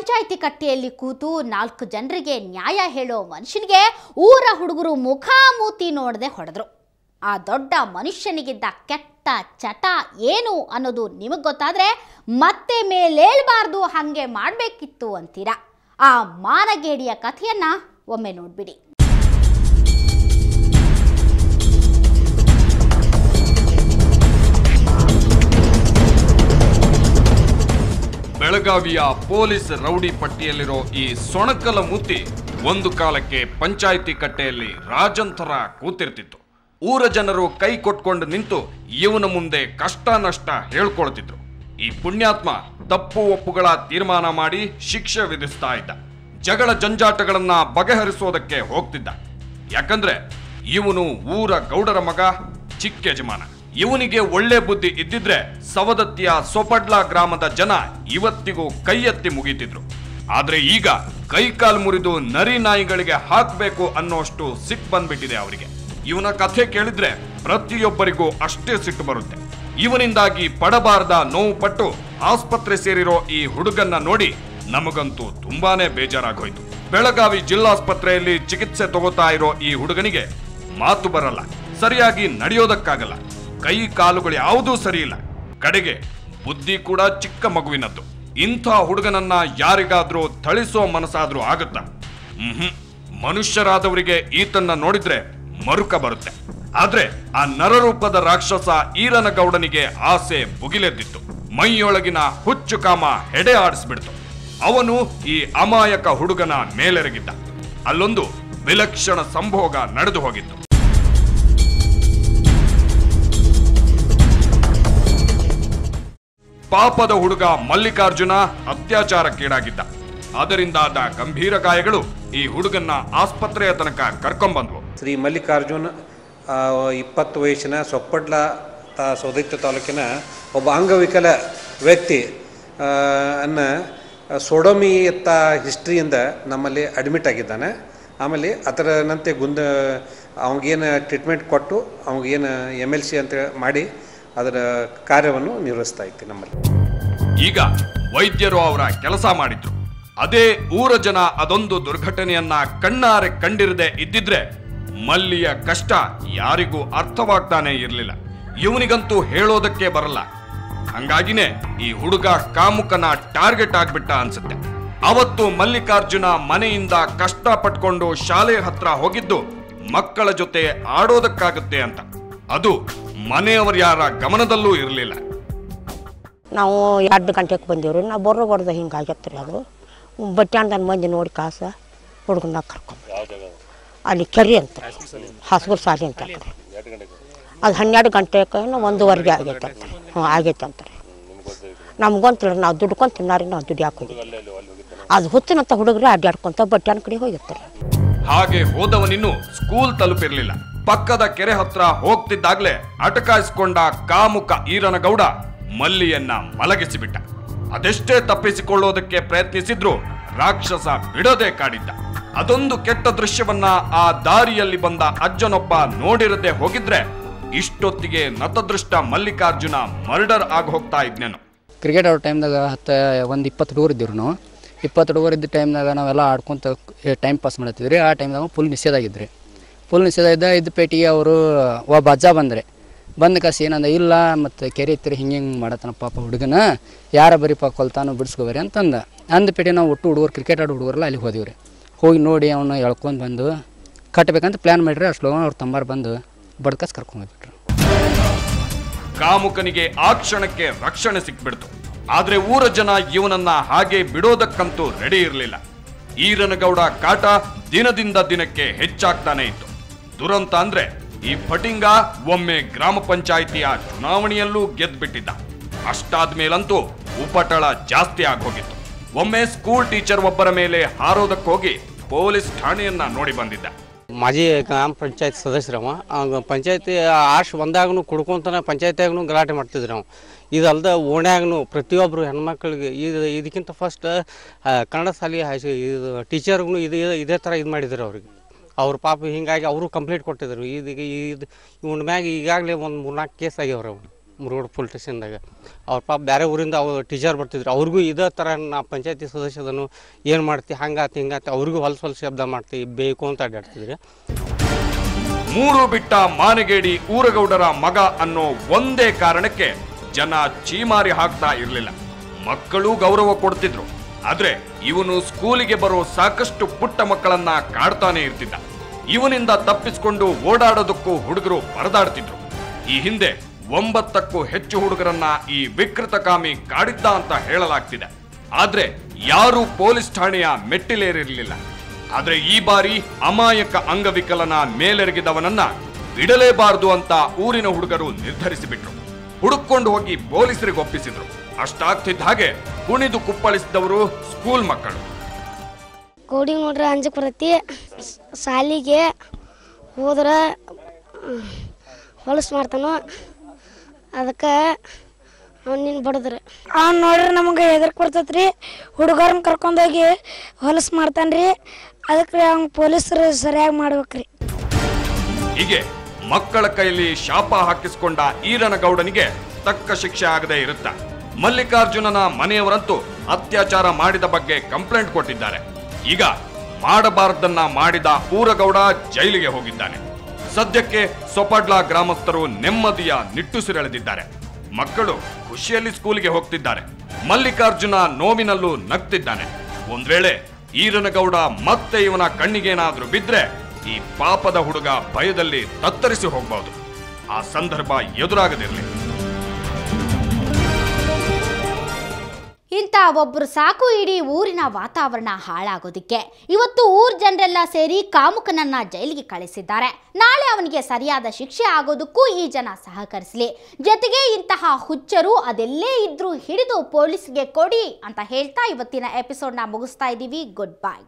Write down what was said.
ಪಂಚಾಯಿತಿ ಕಟ್ಟೆಯಲ್ಲಿ ಕೂತು 4 ಜನರಿಗೆ ನ್ಯಾಯ ಹೇಳೋ ಮನುಷ್ಯನಿಗೆ ಊರ ಹುಡುಗರು ಮುಖಾಮೂತಿ ನೋಡದೆ ಹೊಡೆದ್ರು. ಆ ದೊಡ್ಡ ಮನುಷ್ಯನಿಗಿದ್ದ ಕೆಟ್ಟ ಚಟ ಏನು ಅನ್ನೋದು ನಿಮಗೆ ಗೊತ್ತಾದ್ರೆ ಮತ್ತೆ ಮೇಲೇಳಬಾರ್ದು, ಹಾಗೆ ಮಾಡಬೇಕಿತ್ತು ಅಂತೀರಾ? ಆ ಮಾನಗೇಡಿಯ ಕಥೆಯನ್ನ ಒಮ್ಮೆ ನೋಡ್ಬಿಡಿ. ಬೆಳಗಾವಿಯ ಪೊಲೀಸ್ ರೌಡಿ ಪಟ್ಟಿಯಲ್ಲಿರೋ ಈ ಸೊಣಕಲ ಮೂತಿ ಒಂದು ಕಾಲಕ್ಕೆ ಪಂಚಾಯಿತಿ ಕಟ್ಟೆಯಲ್ಲಿ ರಾಜಂತರ ಕೂತಿರ್ತಿತ್ತು. ಊರ ಜನರು ಕೈ ಕೊಟ್ಕೊಂಡು ನಿಂತು ಇವನ ಮುಂದೆ ಕಷ್ಟ ನಷ್ಟ ಹೇಳ್ಕೊಳ್ತಿದ್ರು. ಈ ಪುಣ್ಯಾತ್ಮ ತಪ್ಪು ಒಪ್ಪುಗಳ ತೀರ್ಮಾನ ಮಾಡಿ ಶಿಕ್ಷೆ ವಿಧಿಸ್ತಾ ಇದ್ದ. ಜಗಳ ಜಂಜಾಟಗಳನ್ನ ಬಗೆಹರಿಸೋದಕ್ಕೆ ಹೋಗ್ತಿದ್ದ. ಯಾಕಂದ್ರೆ ಇವನು ಊರ ಗೌಡರ ಮಗ, ಚಿಕ್ಕ ಯಜಮಾನ. ಇವನಿಗೆ ಒಳ್ಳೆ ಬುದ್ಧಿ ಇದ್ದಿದ್ರೆ ಸವದತ್ತಿಯ ಸೊಪಡ್ಲ ಗ್ರಾಮದ ಜನ ಇವತ್ತಿಗೂ ಕೈ ಎತ್ತಿ ಮುಗಿತಿದ್ರು. ಆದ್ರೆ ಈಗ ಕೈಕಾಲು ಮುರಿದು ನರಿ ನಾಯಿಗಳಿಗೆ ಹಾಕ್ಬೇಕು ಅನ್ನೋಷ್ಟು ಸಿಟ್ಟು ಬಂದ್ಬಿಟ್ಟಿದೆ ಅವರಿಗೆ. ಇವನ ಕಥೆ ಕೇಳಿದ್ರೆ ಪ್ರತಿಯೊಬ್ಬರಿಗೂ ಅಷ್ಟೇ ಸಿಟ್ಟು ಬರುತ್ತೆ. ಇವನಿಂದಾಗಿ ಪಡಬಾರದ ನೋವು ಪಟ್ಟು ಆಸ್ಪತ್ರೆ ಸೇರಿರೋ ಈ ಹುಡುಗನ್ನ ನೋಡಿ ನಮಗಂತೂ ತುಂಬಾನೇ ಬೇಜಾರಾಗೋಯ್ತು. ಬೆಳಗಾವಿ ಜಿಲ್ಲಾಸ್ಪತ್ರೆಯಲ್ಲಿ ಚಿಕಿತ್ಸೆ ತಗೋತಾ ಇರೋ ಈ ಹುಡುಗನಿಗೆ ಮಾತು ಬರಲ್ಲ, ಸರಿಯಾಗಿ ನಡೆಯೋದಕ್ಕಾಗಲ್ಲ, ಕೈ ಕಾಲುಗಳು ಯಾವುದೂ ಸರಿ ಇಲ್ಲ, ಕಡೆಗೆ ಬುದ್ಧಿ ಕೂಡ ಚಿಕ್ಕ ಮಗುವಿನದ್ದು. ಇಂಥ ಹುಡುಗನನ್ನ ಯಾರಿಗಾದ್ರೂ ಥಳಿಸೋ ಮನಸ್ಸಾದ್ರೂ ಆಗುತ್ತಾ? ಮನುಷ್ಯರಾದವರಿಗೆ ಈತನ್ನ ನೋಡಿದ್ರೆ ಮರುಕ ಬರುತ್ತೆ. ಆದ್ರೆ ಆ ನರರೂಪದ ರಾಕ್ಷಸ ಈರನಗೌಡನಿಗೆ ಆಸೆ ಭುಗಿಲೆದ್ದಿತ್ತು. ಮೈಯೊಳಗಿನ ಹುಚ್ಚು ಕಾಮ ಹೆಡೆ ಆಡಿಸ್ಬಿಡ್ತು. ಅವನು ಈ ಅಮಾಯಕ ಹುಡುಗನ ಮೇಲೆರಗಿದ್ದ. ಅಲ್ಲೊಂದು ವಿಲಕ್ಷಣ ಸಂಭೋಗ ನಡೆದು ಹೋಗಿತ್ತು. ಪಾಪದ ಹುಡುಗ ಮಲ್ಲಿಕಾರ್ಜುನ ಅತ್ಯಾಚಾರಕ್ಕೀಡಾಗಿದ್ದ. ಅದರಿಂದಾದ ಗಂಭೀರ ಗಾಯಗಳು ಈ ಹುಡುಗನ್ನ ಆಸ್ಪತ್ರೆಯ ತನಕ ಕರ್ಕೊಂಡ್ಬಂದ್ವು. ಶ್ರೀ ಮಲ್ಲಿಕಾರ್ಜುನ್ 20 ವಯಸ್ಸಿನ ಸೊಪ್ಪಡ್ಲ ಸೌದತ್ತಿ ತಾಲೂಕಿನ ಒಬ್ಬ ಅಂಗವಿಕಲ ವ್ಯಕ್ತಿ ಅನ್ನ ಸೋಡೋಮಿಯತ್ತ ಹಿಸ್ಟ್ರಿಯಿಂದ ನಮ್ಮಲ್ಲಿ ಅಡ್ಮಿಟ್ ಆಗಿದ್ದಾನೆ. ಆಮೇಲೆ ಅದರ ನಂತೆ ಅವನಿಗೇನು ಟ್ರೀಟ್ಮೆಂಟ್ ಕೊಟ್ಟು ಅವನಿಗೇನು MLC ಅಂತ ಮಾಡಿ ಅದರ ಕಾರ್ಯವನ್ನು ನಿರ್ವಹಿಸ್ತಾ ಇತ್ತು ನಮ್ಮಲ್ಲಿ. ಈಗ ವೈದ್ಯರು ಅವರ ಕೆಲಸ ಮಾಡಿದ್ರು. ಅದೇ ಊರ ಜನ ಅದೊಂದು ದುರ್ಘಟನೆಯನ್ನ ಕಣ್ಣಾರೆ ಕಂಡಿರದೆ ಇದ್ದಿದ್ರೆ ಮಲ್ಲಿಯ ಕಷ್ಟ ಯಾರಿಗೂ ಅರ್ಥವಾಗ್ತಾನೆ ಇರಲಿಲ್ಲ. ಇವನಿಗಂತೂ ಹೇಳೋದಕ್ಕೆ ಬರಲ್ಲ. ಹಂಗಾಗಿನೇ ಈ ಹುಡುಗ ಕಾಮುಕನ ಟಾರ್ಗೆಟ್ ಆಗ್ಬಿಟ್ಟ ಅನ್ಸುತ್ತೆ. ಅವತ್ತು ಮಲ್ಲಿಕಾರ್ಜುನ ಮನೆಯಿಂದ ಕಷ್ಟ ಪಟ್ಕೊಂಡು ಶಾಲೆ ಹತ್ರ ಹೋಗಿದ್ದು ಮಕ್ಕಳ ಜೊತೆ ಆಡೋದಕ್ಕಾಗುತ್ತೆ ಅಂತ. ಅದು ಮನೆಯವ್ರ ಯಾರ ಗಮನದಲ್ಲೂ ಇರಲಿಲ್ಲ. ನಾವು 2 ಗಂಟೆಗೆ ಬಂದೇವ್ರಿ. ನಾವು ಬರೋಬಾರ್ದು ಹಿಂಗಾಗತ್ತೆ ರೀ. ಅದು ಬಟ್ಟಾಂಡನ ಮಂದಿ ನೋಡಿ ಕಾಸ ಹುಡುಗನ ಕರ್ಕೊಂಡು ಅಲ್ಲಿ ಕೆರೆ ಅಂತ ಹಾಸ್ಗಲ್ ಸಾಲಿ ಅಂತ ಅದು 12 ಗಂಟೆಗೆ 1:15 ಆಗೈತೆ ಅಂತ. ಆಗೈತೆ ಅಂತಾರೆ. ನಮ್ಗೊಂತ ನಾವು ದುಡ್ಕೊಂಡು ತಿನ್ನಾರಿ, ನಾವು ದುಡ್ಡು ಹಾಕೊಂಡಿದ್ವಿ. ಅದು ಹುತ್ತಿನಂತ ಹುಡುಗರು ಅಡ್ಡಾಡ್ಕೊಂತ ಬಟ್ಟಾನ ಕಡೆ ಹೋಗಿರ್ತಾರೆ. ಹಾಗೆ ಹೋದವನಿನ್ನು ಸ್ಕೂಲ್ ತಲುಪಿರ್ಲಿಲ್ಲ. ಪಕ್ಕದ ಕೆರೆ ಹತ್ರ ಹೋಗ್ತಿದ್ದಾಗ್ಲೇ ಅಟಕಾಯಿಸಿಕೊಂಡ ಕಾಮುಕ ಈರನಗೌಡ ಮಲ್ಲಿಯನ್ನ ಮಲಗಿಸಿಬಿಟ್ಟ. ಅದೆಷ್ಟೇ ತಪ್ಪಿಸಿಕೊಳ್ಳೋದಕ್ಕೆ ಪ್ರಯತ್ನಿಸಿದ್ರು ರಾಕ್ಷಸ ಬಿಡದೆ ಕಾಡಿದ್ದ. ಅದೊಂದು ಕೆಟ್ಟ ದೃಶ್ಯವನ್ನ ಆ ದಾರಿಯಲ್ಲಿ ಬಂದ ಅಜ್ಜನೊಬ್ಬ ನೋಡಿರದೆ ಹೋಗಿದ್ರೆ ಇಷ್ಟೊತ್ತಿಗೆ ನತದೃಷ್ಟ ಮಲ್ಲಿಕಾರ್ಜುನ ಮರ್ಡರ್ ಆಗಿ ಹೋಗ್ತಾ ಇದ್ನೇನು. ಕ್ರಿಕೆಟ್ ಆಡೋ ಟೈಮ್ದಾಗ 20 ಹುಡುಗರು ಇದ್ದೀವಿ. ನಾವು 20 ಹುಡುಗರು ಇದ್ದ ಟೈಮ್ದಾಗ ನಾವೆಲ್ಲ ಆಡ್ಕೊಂತ ಟೈಮ್ ಪಾಸ್ ಮಾಡತ್ತಿದ್ರಿ. ಆ ಟೈಮ್ದಾಗ ಫುಲ್ ನಿಷೇಧ ಆಗಿದ್ರಿ. ಫುಲ್ ನಿಷೇಧ ಇದ್ದ ಪೇಟಿಗೆ ಅವರು ಒಬ್ಬ ಅಜ್ಜ ಬಂದ ಕಾಸು ಏನಂದ, ಇಲ್ಲ ಮತ್ತು ಕೆರೆ ಇತ್ತಿರಿ ಹಿಂಗೆ ಮಾಡತ್ತಾನ ಪಾಪ ಹುಡುಗನ, ಯಾರ ಬರೀಪ ಕೊಲ್ತಾನು ಬಿಡಿಸ್ಕೋಬರಿ ಅಂತಂದ. ಅಂದ ಪೇಟೆ ನಾವು ಒಟ್ಟು ಹುಡುಗರು ಕ್ರಿಕೆಟ್ ಆಡೋ ಹುಡುಗರೆಲ್ಲ ಅಲ್ಲಿ ಹೋದಿವ್ರಿ. ಹೋಗಿ ನೋಡಿ ಅವನ್ನ ಎಳ್ಕೊಂಡು ಬಂದು ಕಟ್ಟಬೇಕಂತ ಪ್ಲ್ಯಾನ್ ಮಾಡಿರಿ. ಅಷ್ಟು ಅವ್ರ ತಂಬಾರು ಬಂದು ಬಡ್ಕಸ್ ಕರ್ಕೊಂಡ್ಬಿಟ್ರು. ಕಾಮುಕನಿಗೆ ಆ ಕ್ಷಣಕ್ಕೆ ರಕ್ಷಣೆ ಸಿಕ್ಬಿಡ್ತು. ಆದ್ರೆ ಊರ ಜನ ಇವನನ್ನ ಹಾಗೆ ಬಿಡೋದಕ್ಕಂತೂ ರೆಡಿ ಇರಲಿಲ್ಲ. ಈರನಗೌಡ ಕಾಟ ದಿನದಿಂದ ದಿನಕ್ಕೆ ಹೆಚ್ಚಾಗ್ತಾನೆ ಇತ್ತು. ದುರಂತ ಅಂದ್ರೆ ಈ ಫಟಿಂಗ ಒಮ್ಮೆ ಗ್ರಾಮ ಪಂಚಾಯಿತಿಯ ಚುನಾವಣೆಯಲ್ಲೂ ಗೆದ್ಬಿಟ್ಟಿದ್ದ. ಅಷ್ಟಾದ್ಮೇಲಂತೂ ಉಪಟಳ ಜಾಸ್ತಿ ಆಗೋಗಿತ್ತು. ಒಮ್ಮೆ ಸ್ಕೂಲ್ ಟೀಚರ್ ಒಬ್ಬರ ಮೇಲೆ ಹಾರೋದಕ್ಕೋಗಿ ಪೊಲೀಸ್ ಠಾಣೆಯನ್ನ ನೋಡಿ ಬಂದಿದ್ದ. ಮಾಜಿ ಗ್ರಾಮ ಪಂಚಾಯತ್ ಸದಸ್ಯರವ ಪಂಚಾಯತಿ ಆರ್ಷ್ ಬಂದಾಗೂ ಕುಡ್ಕೊಂತಾನೆ ಪಂಚಾಯತಿಯಾಗೂ ಗಲಾಟೆ ಮಾಡ್ತಿದ್ರು ನಾವು. ಇದಲ್ದ ಓಣ್ಯಾಗೂ ಪ್ರತಿಯೊಬ್ಬರು ಹೆಣ್ಮಕ್ಳಿಗೆ ಇದಕ್ಕಿಂತ ಫಸ್ಟ್ ಕನ್ನಡ ಶಾಲೆ ಇದು ಟೀಚರ್ಗೂ ಇದೇ ಥರ ಇದು ಮಾಡಿದ್ರು ಅವ್ರಿಗೆ. ಅವ್ರ ಪಾಪ ಹಿಂಗಾಗಿ ಅವರು ಕಂಪ್ಲೇಂಟ್ ಕೊಟ್ಟಿದ್ರು. ಇವನ ಮ್ಯಾಗ ಈಗಾಗಲೇ ಒಂದು 3-4 ಕೇಸ್ ಆಗ್ಯಾವ್ರಿ. ಮುರುಗೋಡು ಪೊಲೀಸ್ ಸ್ಟೇಷನ್ದಾಗ. ಅವ್ರ ಪಾಪ ಬೇರೆ ಊರಿಂದ ಅವ್ರು ಟೀಚರ್ ಬರ್ತಿದ್ರು, ಅವ್ರಿಗೂ ಇದೇ ಥರ ನಾ ಪಂಚಾಯತಿ ಸದಸ್ಯದನು ಏನು ಮಾಡ್ತಿ ಹಂಗಾತಿ ಹಿಂಗಾತಿ ಅವ್ರಿಗೂ ಹೊಲಸು ಶಬ್ದ ಮಾಡ್ತಿ ಬೇಕು ಅಂತ ಅಡ್ಡಾಡ್ತಿದ್ರಿ. ಮೂರು ಬಿಟ್ಟ ಮಾನಗೇಡಿ ಊರಗೌಡರ ಮಗ ಅನ್ನೋ ಒಂದೇ ಕಾರಣಕ್ಕೆ ಜನ ಚೀಮಾರಿ ಹಾಕ್ತಾ ಇರಲಿಲ್ಲ. ಮಕ್ಕಳು ಗೌರವ ಕೊಡ್ತಿದ್ರು. ಆದ್ರೆ ಇವನು ಸ್ಕೂಲಿಗೆ ಬರೋ ಸಾಕಷ್ಟು ಪುಟ್ಟ ಮಕ್ಕಳನ್ನ ಕಾಡ್ತಾನೆ ಇರ್ತಿದ್ದ. ಇವನಿಂದ ತಪ್ಪಿಸಿಕೊಂಡು ಓಡಾಡೋದಕ್ಕೂ ಹುಡುಗರು ಪರದಾಡ್ತಿದ್ರು. ಈ ಹಿಂದೆ 9ಕ್ಕೂ ಹೆಚ್ಚು ಹುಡುಗರನ್ನ ಈ ವಿಕೃತಕಾಮಿ ಕಾಡಿದ್ದ ಅಂತ ಹೇಳಲಾಗ್ತಿದೆ. ಆದ್ರೆ ಯಾರೂ ಪೊಲೀಸ್ ಠಾಣೆಯ ಮೆಟ್ಟಿಲೇರಿರಲಿಲ್ಲ. ಆದ್ರೆ ಈ ಬಾರಿ ಅಮಾಯಕ ಅಂಗವಿಕಲನ ಮೇಲೆರಗಿದವನನ್ನ ಬಿಡಲೇಬಾರದು ಅಂತ ಊರಿನ ಹುಡುಗರು ನಿರ್ಧರಿಸಿಬಿಟ್ರು. ಹುಡುಕೊಂಡು ಹೋಗಿ ಪೊಲೀಸರಿಗೆ ಒಪ್ಪಿಸಿದ್ರು. ಅಷ್ಟಾಗ್ತಿದ್ದ ಹಾಗೆ ಕುಣಿದು ಕುಪ್ಪಳಿಸಿದವರು ಸ್ಕೂಲ್ ಮಕ್ಕಳು. ಕೋಡಿ ನೋಡ್ರೆ ಅಂಜಕ್ ಬರತ್ತಿ, ಶಾಲಿಗೆ ಹೋದ್ರೆ ಹೊಲಸು ಮಾಡ್ತಾನೋ, ಅದಕ್ಕೆ ಅವ್ನಿನ್ ಬಡದ್ರಿ. ಅವ್ನು ನೋಡ್ರಿ ನಮಗೆ ಹೆದರ್ಕ್ ಬರ್ತೈತ್ರಿ. ಹುಡುಗರನ್ನ ಕರ್ಕೊಂಡೋಗಿ ಹೊಲಸು ಮಾಡ್ತಾನ್ರಿ. ಅದಕ್ಕೆ ಅವ್ನು ಪೊಲೀಸರು ಸರಿಯಾಗಿ ಮಾಡ್ಬೇಕ್ರಿ. ಹೀಗೆ ಮಕ್ಕಳ ಕೈಲಿ ಶಾಪ ಹಾಕಿಸಿಕೊಂಡ ಈರನಗೌಡನಿಗೆ ತಕ್ಕ ಶಿಕ್ಷೆ ಆಗದೆ ಇರುತ್ತ. ಮಲ್ಲಿಕಾರ್ಜುನನ ಮನೆಯವರಂತೂ ಅತ್ಯಾಚಾರ ಮಾಡಿದ ಬಗ್ಗೆ ಕಂಪ್ಲೇಂಟ್ ಕೊಟ್ಟಿದ್ದಾರೆ. ಈಗ ಮಾಡಬಾರದನ್ನ ಮಾಡಿದ ಊರಗೌಡ ಜೈಲಿಗೆ ಹೋಗಿದ್ದಾನೆ. ಸದ್ಯಕ್ಕೆ ಸೊಪಡ್ಲ ಗ್ರಾಮಸ್ಥರು ನೆಮ್ಮದಿಯ ನಿಟ್ಟುಸಿರೆಳೆದಿದ್ದಾರೆ. ಮಕ್ಕಳು ಖುಷಿಯಲ್ಲಿ ಸ್ಕೂಲಿಗೆ ಹೋಗ್ತಿದ್ದಾರೆ. ಮಲ್ಲಿಕಾರ್ಜುನ ನೋವಿನಲ್ಲೂ ನಗ್ತಿದ್ದಾನೆ. ಒಂದ್ ವೇಳೆ ಈರನಗೌಡ ಮತ್ತೆ ಇವನ ಕಣ್ಣಿಗೇನಾದ್ರೂ ಬಿದ್ರೆ ಈ ಪಾಪದ ಹುಡುಗ ಭಯದಲ್ಲಿ ತತ್ತರಿಸಿ ಹೋಗಬಹುದು. ಆ ಸಂದರ್ಭ ಎದುರಾಗದಿರಲಿ. ಇಂಥ ಒಬ್ಬರು ಸಾಕು ಇಡೀ ಊರಿನ ವಾತಾವರಣ ಹಾಳಾಗೋದಿಕ್ಕೆ. ಇವತ್ತು ಊರ್ ಜನರೆಲ್ಲ ಸೇರಿ ಕಾಮುಕನನ್ನ ಜೈಲಿಗೆ ಕಳಿಸಿದ್ದಾರೆ. ನಾಳೆ ಅವನಿಗೆ ಸರಿಯಾದ ಶಿಕ್ಷೆ ಆಗೋದಕ್ಕೂ ಈ ಜನ ಸಹಕರಿಸಲಿ. ಜೊತೆಗೆ ಇಂತಹ ಹುಚ್ಚರು ಅದೆಲ್ಲೇ ಇದ್ರೂ ಹಿಡಿದು ಪೊಲೀಸ್ಗೆ ಕೊಡಿ ಅಂತ ಹೇಳ್ತಾ ಇವತ್ತಿನ ಎಪಿಸೋಡ್ನ ಮುಗಿಸ್ತಾ ಇದ್ದೀವಿ. Good bye.